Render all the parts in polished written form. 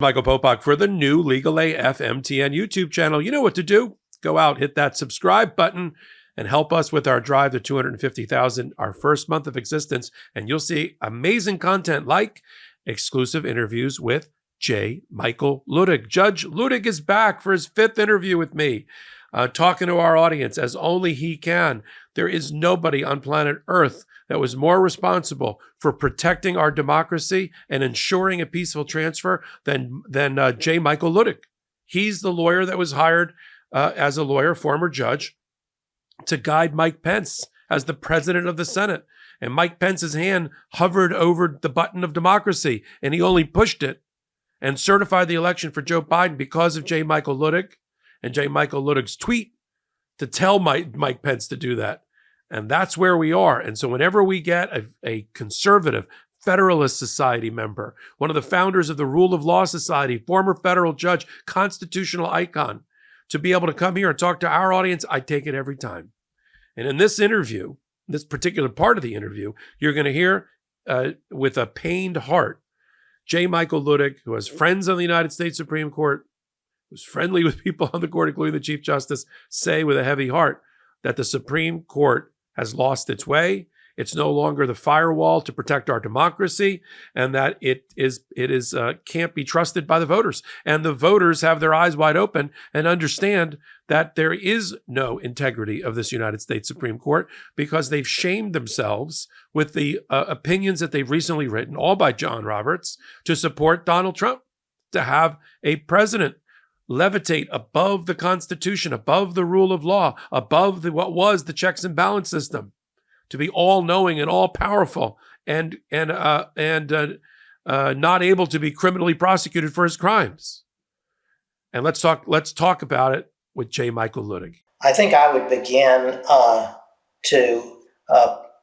Michael Popok for the new Legal AF MTN YouTube channel. You know what to do. Go out, hit that subscribe button, and help us with our drive to 250,000, our first month of existence. And you'll see amazing content like exclusive interviews with J. Michael Luttig. Judge Luttig is back for his 5th interview with me, talking to our audience as only he can. There is nobody on planet Earth that was more responsible for protecting our democracy and ensuring a peaceful transfer than J. Michael Luttig. He's the lawyer that was hired as a lawyer, former judge, to guide Mike Pence as the president of the Senate. And Mike Pence's hand hovered over the button of democracy, and he only pushed it and certified the election for Joe Biden because of J. Michael Luttig and J. Michael Luttig's tweet to tell Mike Pence to do that. And that's where we are. And so whenever we get a conservative Federalist Society member, one of the founders of the Rule of Law Society, former federal judge, constitutional icon, to be able to come here and talk to our audience, I take it every time. And in this interview, this particular part of the interview, you're going to hear with a pained heart, J. Michael Luttig, who has friends on the United States Supreme Court, who's friendly with people on the court, including the Chief Justice, say with a heavy heart that the Supreme Court has lost its way. It's no longer the firewall to protect our democracy, and that it can't be trusted by the voters. And the voters have their eyes wide open and understand that there is no integrity of this United States Supreme Court because they've shamed themselves with the opinions that they've recently written, all by John Roberts, to support Donald Trump, to have a president levitate above the Constitution, above the rule of law, above what was the checks and balance system, to be all-knowing and all-powerful, and not able to be criminally prosecuted for his crimes. And let's talk about it with J. Michael Luttig. I think I would begin to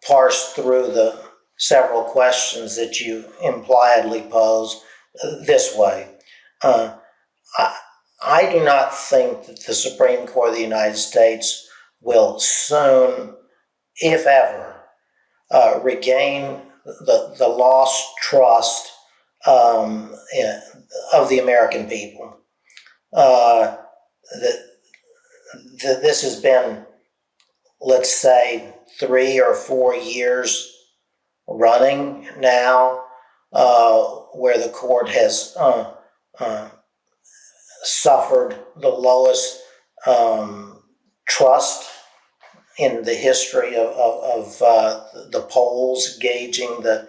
parse through the several questions that you impliedly pose this way. I do not think that the Supreme Court of the United States will soon, if ever, regain the lost trust of the American people. This has been, let's say, 3 or 4 years running now, where the court has suffered the lowest trust in the history of the polls gauging the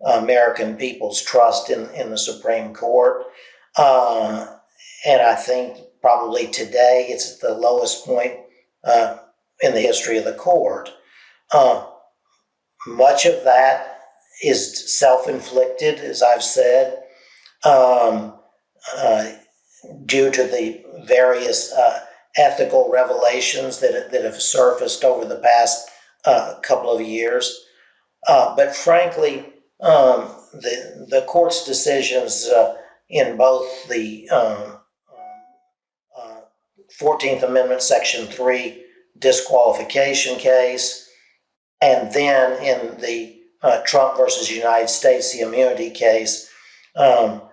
American people's trust in the Supreme Court. And I think probably today it's at the lowest point in the history of the court. Much of that is self-inflicted, as I've said, due to the various ethical revelations that have surfaced over the past couple of years. But frankly, the court's decisions in both the 14th Amendment Section 3 disqualification case, and then in the Trump versus United States, the immunity case, have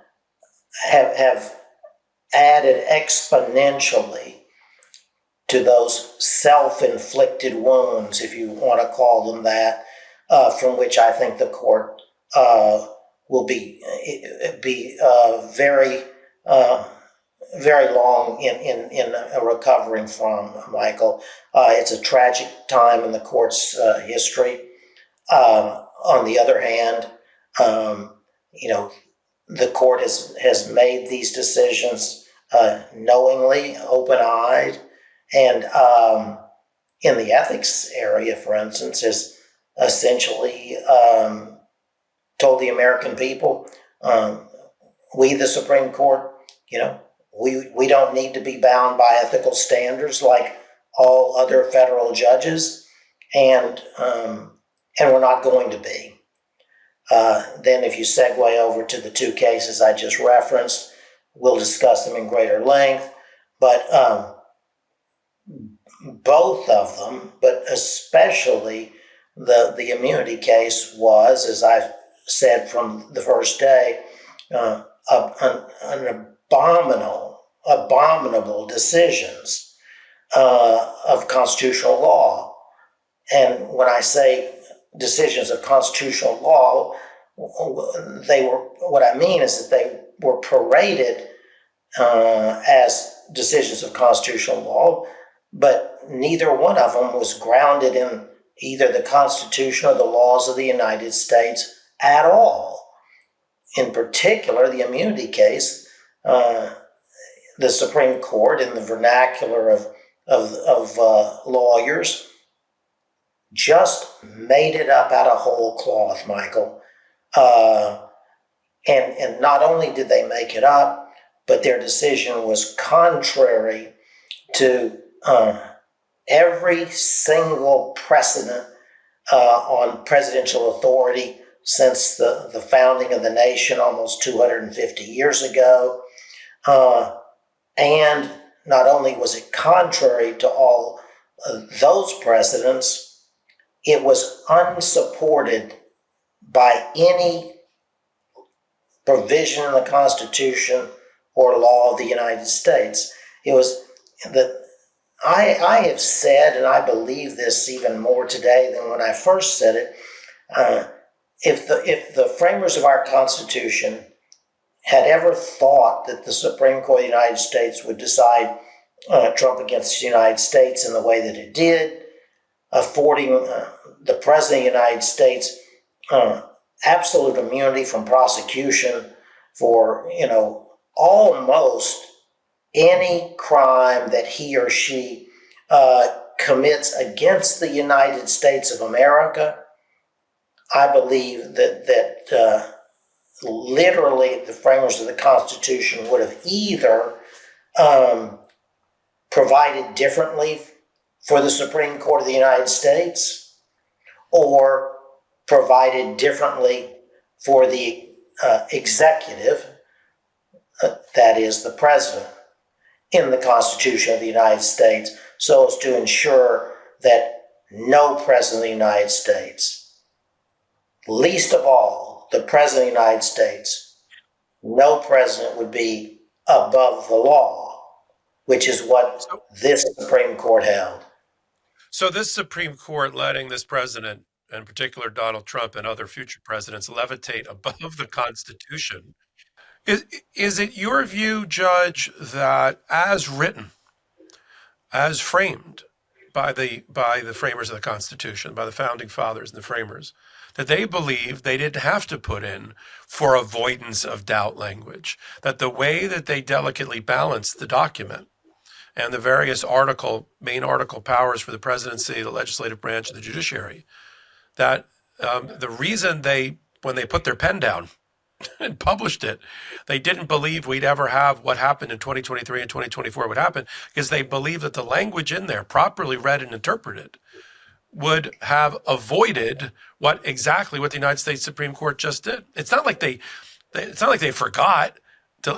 added exponentially to those self-inflicted wounds, if you want to call them that, from which I think the court will be very long in recovering from, Michael. It's a tragic time in the court's history. On the other hand, the court has made these decisions knowingly, open-eyed, and in the ethics area, for instance, has essentially told the American people, we, the Supreme Court, we don't need to be bound by ethical standards like all other federal judges, and we're not going to be. Then if you segue over to the 2 cases I just referenced, we'll discuss them in greater length, but both of them, but especially the immunity case was, as I've said from the first day, an abominable decisions of constitutional law. And when I say decisions of constitutional law, what I mean is that they were paraded as decisions of constitutional law, but neither one of them was grounded in either the Constitution or the laws of the United States at all. In particular, the immunity case, the Supreme Court, in the vernacular of lawyers, just made it up out of whole cloth, Michael. And not only did they make it up, but their decision was contrary to every single precedent on presidential authority since the founding of the nation almost 250 years ago. And not only was it contrary to all those precedents, it was unsupported by any provision in the Constitution or law of the United States. It was that I have said, and I believe this even more today than when I first said it, if the framers of our Constitution had ever thought that the Supreme Court of the United States would decide Trump against the United States in the way that it did, affording the President of the United States absolute immunity from prosecution for, almost any crime that he or she commits against the United States of America, I believe that literally the framers of the Constitution would have either provided differently for the Supreme Court of the United States or provided differently for the executive, that is the president, in the Constitution of the United States, so as to ensure that no president of the United States, least of all the president of the United States, no president would be above the law, which is what this Supreme Court held. So this Supreme Court letting this president, in particular Donald Trump and other future presidents, levitate above the Constitution. Is it your view, Judge, that as written, as framed by the framers of the Constitution, by the founding fathers and the framers, that they believed they didn't have to put in for avoidance of doubt language, that the way that they delicately balanced the document and the various main article powers for the presidency, the legislative branch, and the judiciary, that the reason when they put their pen down and published it, they didn't believe we'd ever have what happened in 2023 and 2024 would happen, because they believed that the language in there, properly read and interpreted, would have avoided exactly what the United States Supreme Court just did. It's not like they forgot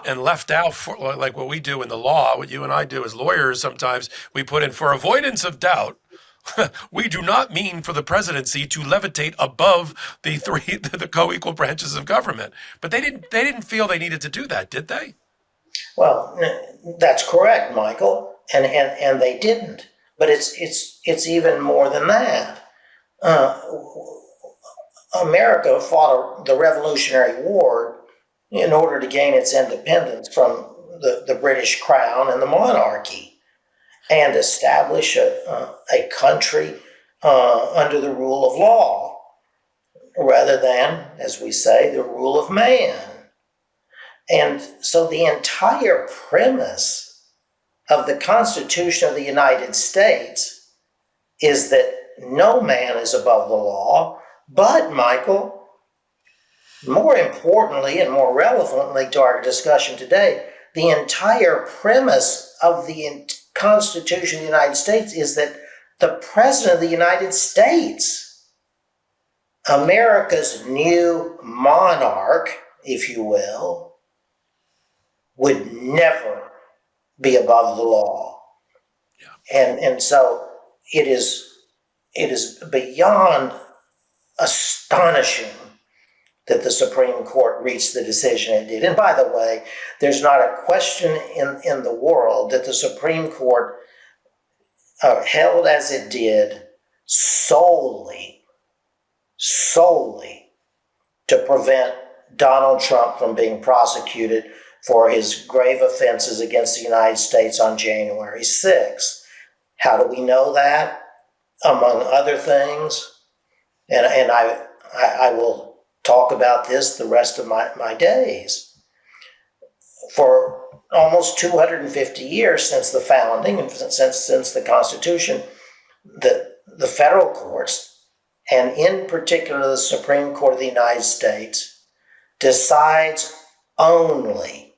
and left out like what we do in the law, what you and I do as lawyers. Sometimes we put in for avoidance of doubt. We do not mean for the presidency to levitate above the co-equal branches of government. But they didn't feel they needed to do that, did they? Well, that's correct, Michael, and they didn't. But it's even more than that. America fought the Revolutionary War in order to gain its independence from the British Crown and the monarchy, and establish a country under the rule of law, rather than, as we say, the rule of man. And so the entire premise of the Constitution of the United States is that no man is above the law, but, Michael, more importantly and more relevantly to our discussion today, the entire premise of the Constitution of the United States is that the President of the United States, America's new monarch, if you will, would never be above the law. Yeah. And so it is beyond astonishing that the Supreme Court reached the decision it did. And by the way, there's not a question in the world that the Supreme Court held as it did solely to prevent Donald Trump from being prosecuted for his grave offenses against the United States on January 6th. How do we know that? Among other things, and I will talk about this the rest of my days. For almost 250 years since the founding and since the Constitution, the federal courts, and in particular the Supreme Court of the United States, decides only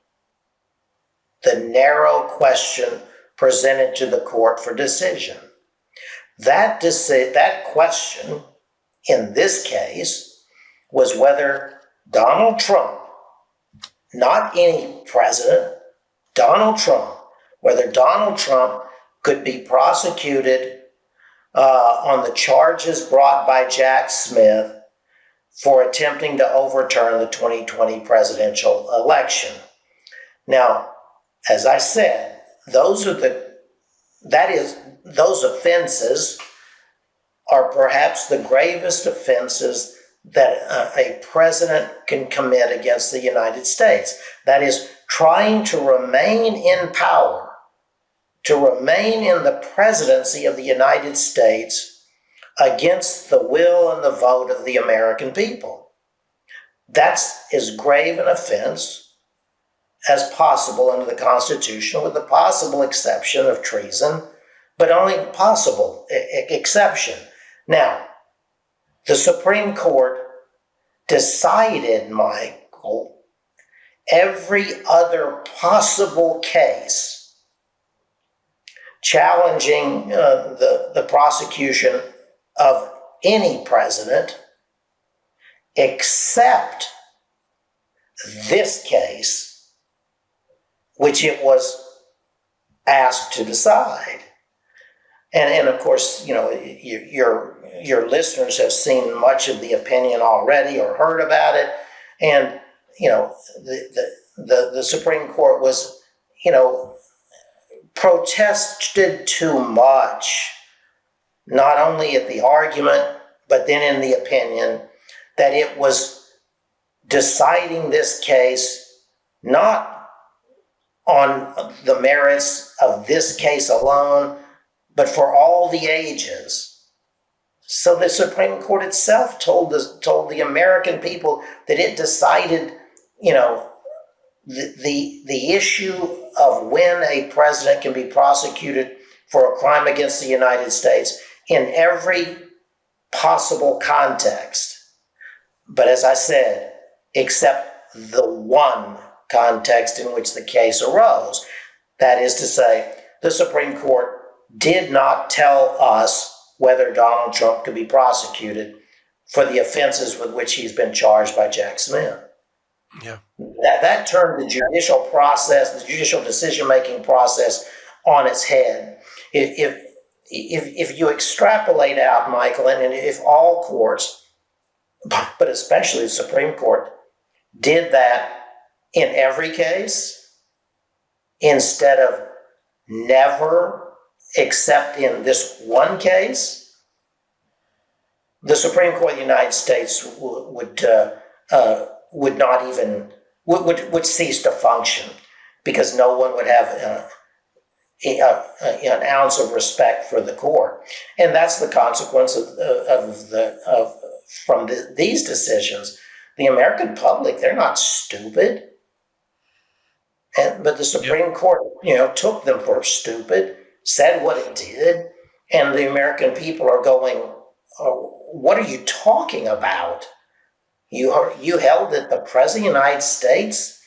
the narrow question presented to the court for decision. That question, in this case, was whether Donald Trump, not any president, Donald Trump, whether Donald Trump could be prosecuted on the charges brought by Jack Smith for attempting to overturn the 2020 presidential election. Now, as I said, those offenses are perhaps the gravest offenses that a president can commit against the United States. That is, trying to remain in power, to remain in the presidency of the United States against the will and the vote of the American people. That's as grave an offense as possible under the Constitution, with the possible exception of treason, but only possible exception. Now, the Supreme Court decided, Michael, every other possible case challenging the prosecution of any president except this case, which it was asked to decide. And of course, you know, your listeners have seen much of the opinion already or heard about it. And, you know, the Supreme Court was, you know, protested too much, not only at the argument, but then in the opinion, that it was deciding this case not on the merits of this case alone, but for all the ages. So the Supreme Court itself told the American people that it decided, you know, the issue of when a president can be prosecuted for a crime against the United States in every possible context. But as I said, except the one context in which the case arose. That is to say, the Supreme Court did not tell us whether Donald Trump could be prosecuted for the offenses with which he's been charged by Jack Smith. Yeah. That turned the judicial process, the judicial decision-making process on its head. If you extrapolate out, Michael, and if all courts, but especially the Supreme Court, did that in every case, instead of never except in this one case, the Supreme Court of the United States would not even would cease to function, because no one would have an ounce of respect for the court, and that's the consequence from these decisions. The American public, they're not stupid, but the Supreme Court, you know, took them for stupid, said what it did, and the American people are going, oh, "What are you talking about? You held that the President of the United States,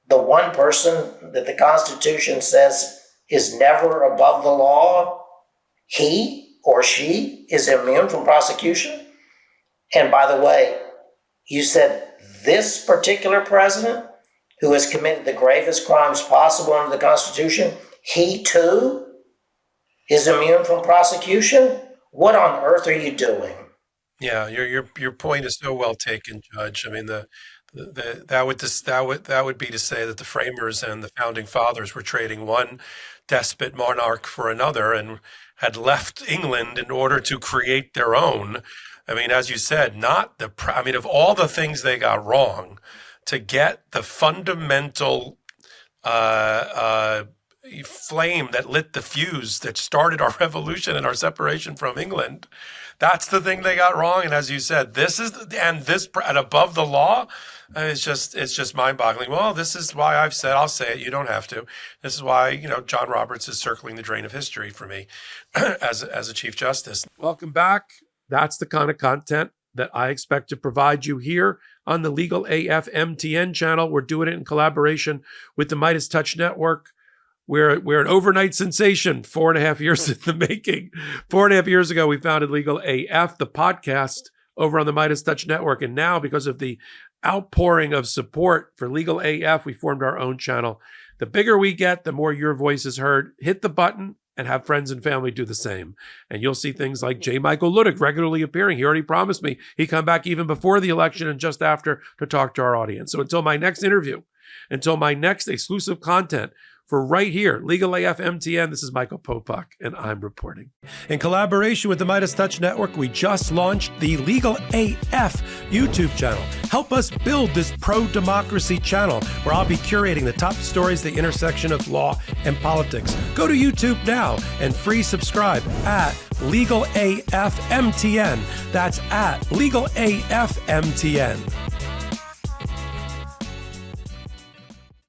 the one person that the Constitution says is never above the law, he or she is immune from prosecution? And by the way, you said this particular president, who has committed the gravest crimes possible under the Constitution, he too is immune from prosecution? What on earth are you doing?" Yeah, your point is so well taken, Judge. I mean, that would be to say that the framers and the founding fathers were trading one despot monarch for another, and had left England in order to create their own. I mean, as you said, not the. I mean, of all the things they got wrong, to get the fundamental uh, flame that lit the fuse that started our revolution and our separation from England. That's the thing they got wrong. And as you said, this is and above the law. It's just mind-boggling. Well, this is why I've said, I'll say it. You don't have to. This is why, John Roberts is circling the drain of history for me as a Chief Justice. Welcome back. That's the kind of content that I expect to provide you here on the Legal AF MTN channel. We're doing it in collaboration with the Midas Touch Network. We're an overnight sensation, 4.5 years in the making. 4.5 years ago, we founded Legal AF, the podcast, over on the Midas Touch Network. And now, because of the outpouring of support for Legal AF, we formed our own channel. The bigger we get, the more your voice is heard. Hit the button and have friends and family do the same. And you'll see things like J. Michael Luttig regularly appearing. He already promised me he'd come back even before the election and just after to talk to our audience. So until my next interview, until my next exclusive content, for right here, Legal AF MTN, this is Michael Popok, and I'm reporting. In collaboration with the Midas Touch Network, we just launched the Legal AF YouTube channel. Help us build this pro-democracy channel where I'll be curating the top stories at the intersection of law and politics. Go to YouTube now and free subscribe at Legal AF MTN. That's at Legal AF MTN.